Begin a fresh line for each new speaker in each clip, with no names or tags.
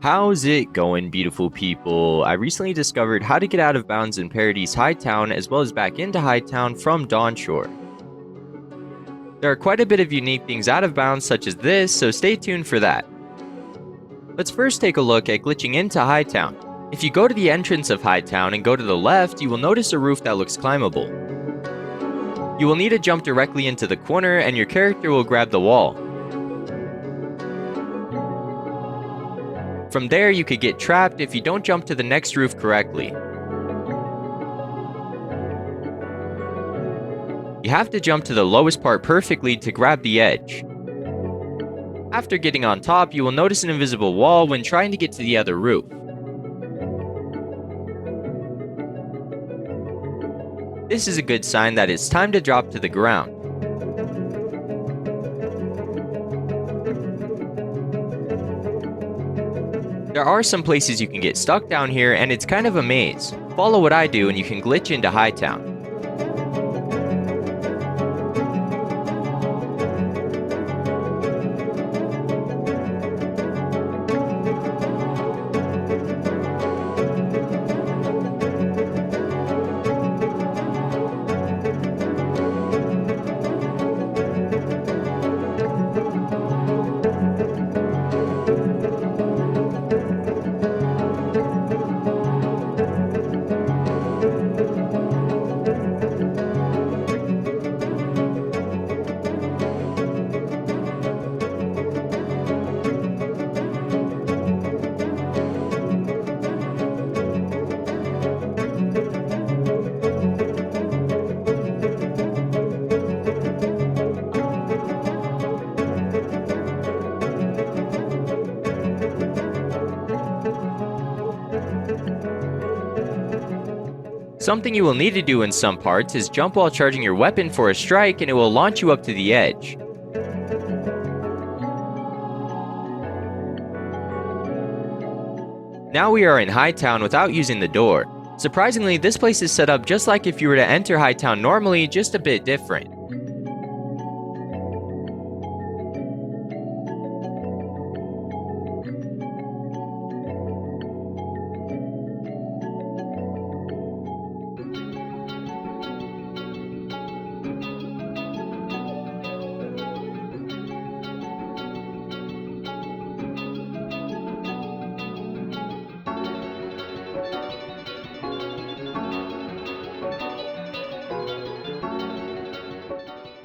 How's it going, beautiful people? I recently discovered how to get out of bounds in Paradis Hightown as well as back into Hightown from Dawnshore. There are quite a bit of unique things out of bounds such as this, so stay tuned for that. Let's first take a look at glitching into Hightown. If you go to the entrance of Hightown and go to the left, you will notice a roof that looks climbable. You will need to jump directly into the corner and your character will grab the wall. From there, you could get trapped if you don't jump to the next roof correctly. You have to jump to the lowest part perfectly to grab the edge. After getting on top, you will notice an invisible wall when trying to get to the other roof. This is a good sign that it's time to drop to the ground. There are some places you can get stuck down here and it's kind of a maze. Follow what I do and you can glitch into Hightown. Something you will need to do in some parts is jump while charging your weapon for a strike and it will launch you up to the edge. Now we are in Hightown without using the door. Surprisingly, this place is set up just like if you were to enter Hightown normally, just a bit different.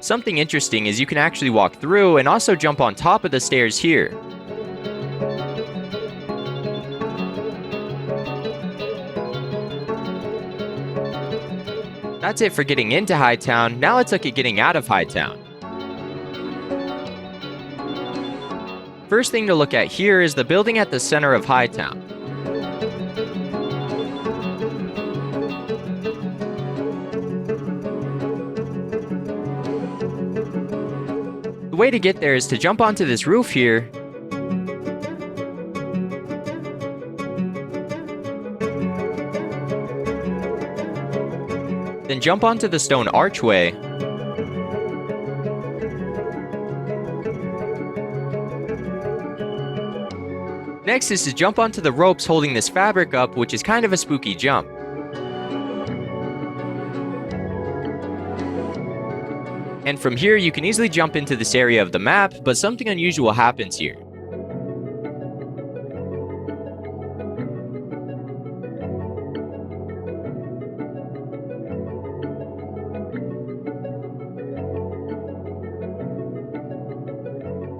Something interesting is you can actually walk through and also jump on top of the stairs here. That's it for getting into Hightown. Now let's look at getting out of Hightown. First thing to look at here is the building at the center of Hightown. The way to get there is to jump onto this roof here. Then jump onto the stone archway. Next is to jump onto the ropes holding this fabric up, which is kind of a spooky jump. And from here, you can easily jump into this area of the map, but something unusual happens here.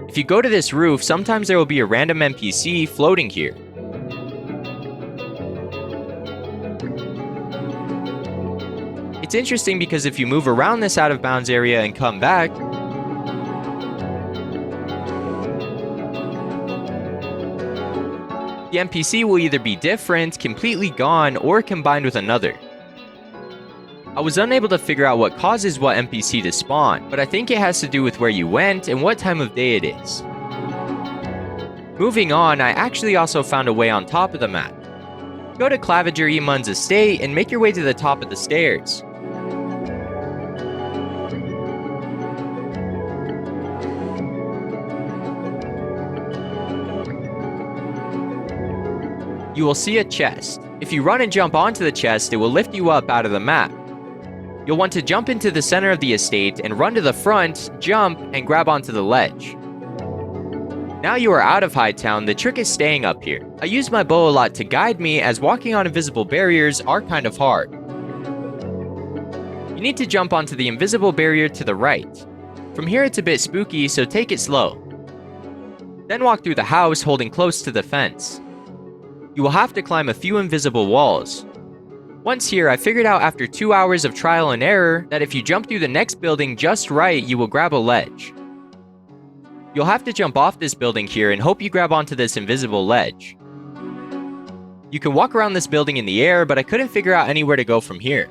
If you go to this roof, sometimes there will be a random NPC floating here. It's interesting because if you move around this out of bounds area and come back, the NPC will either be different, completely gone, or combined with another. I was unable to figure out what causes what NPC to spawn, but I think it has to do with where you went and what time of day it is. Moving on, I actually also found a way on top of the map. Go to Claviger Emun's estate and make your way to the top of the stairs. you will see a chest. If you run and jump onto the chest, it will lift you up out of the map. You'll want to jump into the center of the estate and run to the front, jump, and grab onto the ledge. Now you are out of Hightown, the trick is staying up here. I use my bow a lot to guide me, as walking on invisible barriers are kind of hard. You need to jump onto the invisible barrier to the right. From here it's a bit spooky, so take it slow. Then walk through the house holding close to the fence. You will have to climb a few invisible walls. Once here, I figured out after 2 hours of trial and error that if you jump through the next building just right, you will grab a ledge. You'll have to jump off this building here and hope you grab onto this invisible ledge. You can walk around this building in the air, but I couldn't figure out anywhere to go from here.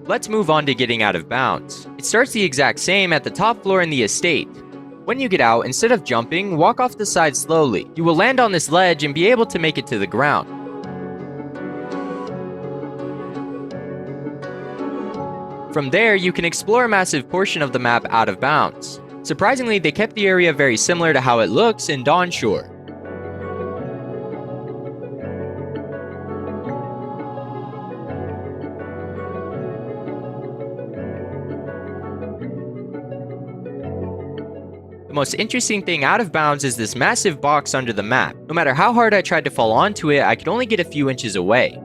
Let's move on to getting out of bounds. It starts the exact same at the top floor in the estate. When you get out, instead of jumping, walk off the side slowly. You will land on this ledge and be able to make it to the ground. From there, you can explore a massive portion of the map out of bounds. Surprisingly, they kept the area very similar to how it looks in Dawnshore. The most interesting thing out of bounds is this massive box under the map. No matter how hard I tried to fall onto it, I could only get a few inches away.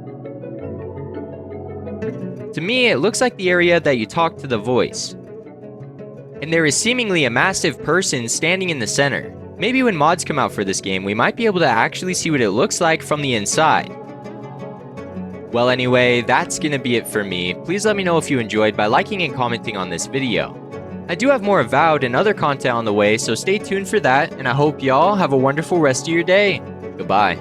To me, it looks like the area that you talk to the voice. And there is seemingly a massive person standing in the center. Maybe when mods come out for this game, we might be able to actually see what it looks like from the inside. Well anyway, that's gonna be it for me. Please let me know if you enjoyed by liking and commenting on this video. I do have more Avowed and other content on the way, so stay tuned for that, and I hope y'all have a wonderful rest of your day. Goodbye.